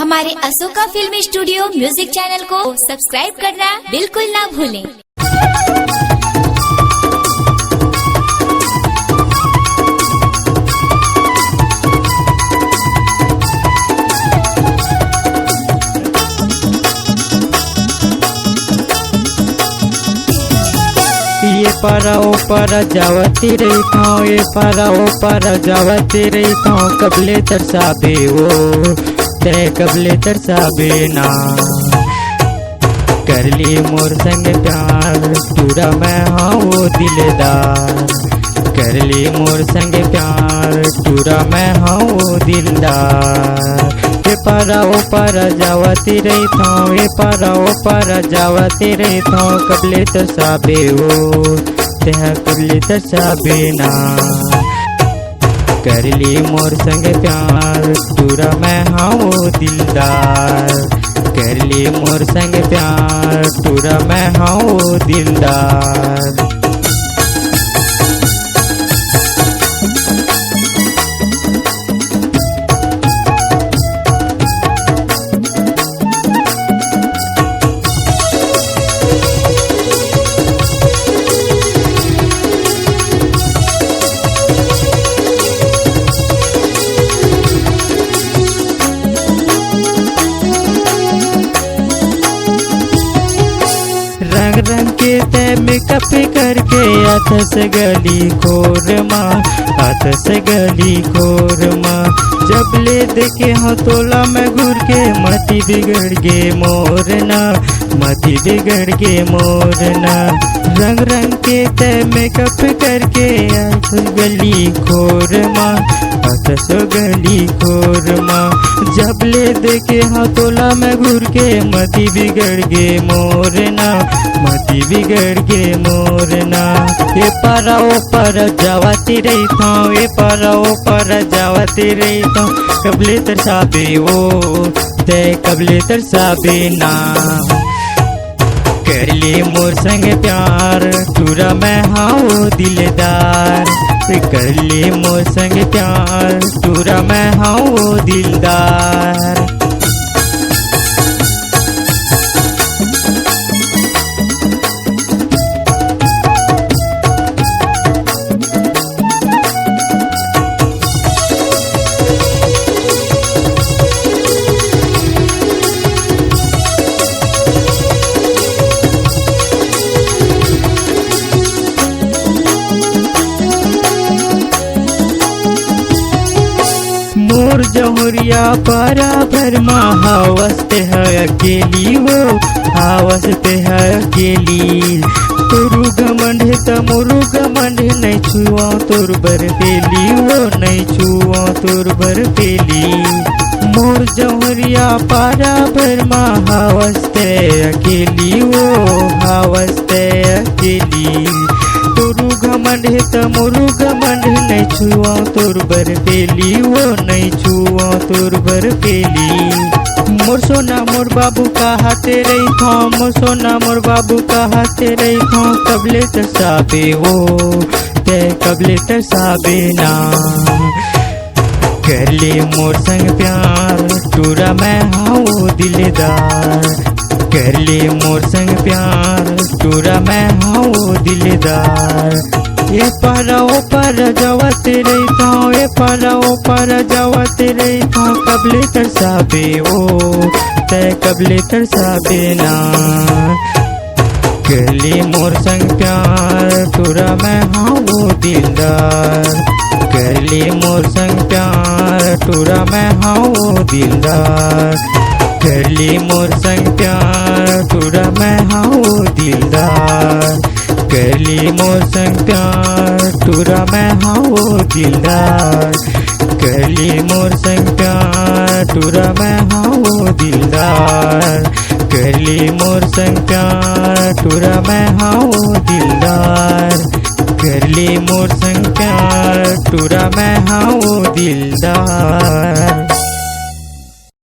हमारे Ashoka film studio music channel को subscribe करना बिल्कुल ना भूलें। ये पारा ओ पारा जावती रही थां, ये पारा ओ पारा जावती रही थां। कबले तरसाबे वो ते कबले तरसाबे ना। कर ली मोर संग प्यार टूरा मैं हाँ वो दिलदार। कर ली मोर संग प्यार टूरा मैं हाँ वो दिलदार। ये पारा ओ पारा जावती रही थां, ये पारा ओ पारा जावती रही थां। कबले तरसाबे वो ते कबले तरसाबे ना। कर ली मोर संग प्यार टूरा मैं हाँ वो दिलदार। कर ली मोर संग प्यार टूरा मैं हाँ वो दिलदार। रंग रंग के ते मेकअप करके हाथ से गली खोरमा, हाथ से गली खोरमा। जब ले देखे हो तोला में घूर के मती बिगड़ गे मोरना, मती बिगड़ गे मोरना। रंग रंग के ते मेकअप करके हाथ गली खोरमा, हाथ से गली खोरमा। जब ले देखे हो तोला में घूर के मती बिगड़ गे मोरना, मती बिगड़ गे मोरना। ये पारा ओ पारा जावती रही थां, ये पारा ओ पारा जावती रही थां। कबले तरसाबे वो ते कबले तरसाबे ना। कर ली मोर संग प्यार टूरा मैं हाँ वो दिलदार। कर ली मोर संग प्यार टूरा मैं हाँ वो दिलदार। मोर जहुरिया पारा भरमा हावस्ते है अकेली वो, हावस्ते है अकेली। तोरु घमंड त मोरु घमंड नहीं छुआ तोर बर पेली वो, नहीं छुआ तोर बर पेली। मोर जहुरिया पारा भरमा हावस्ते अकेली वो, हावस्ते अकेली। तोरु घमंड त मोरु घमंड नहीं छुआ तोर बर पेली वो, नहीं छुआ तोर बर पेली। मोर सोना मोर बाबू का हाथे रही थां, मोर सोना मोर बाबू का हाथे रही थां। कबले तरसाबे वो ते कबले तरसाबे ना। कर ले मोर संग प्यार टूरा मैं हाँ वो दिलदार। कर ले मोर संग प्यार टूरा मैं हाँ वो दिलदार। ये पारा ओ पारा जावते रही थां, ये पारा ओ पारा जावते रही थां। कबले तरसाबे वो ते कबले तरसाबे ना। कर ली मोर संग प्यार टूरा मैं हाँ वो दिलदार। कर ली मोर संग प्यार टूरा मैं हाँ वो दिलदार। कर ली मोर संग प्यार टूरा मैं हाँ वो दिलदार। कर ली मोर संग प्यार टूरा मैं हाँ वो दिलदार। कर ली मोर संग प्यार टूरा मैं हाँ वो दिलदार। कर ली मोर संग प्यार टूरा मैं हाँ वो दिलदार। कर ली मोर संग प्यार टूरा मैं हाँ वो दिलदार।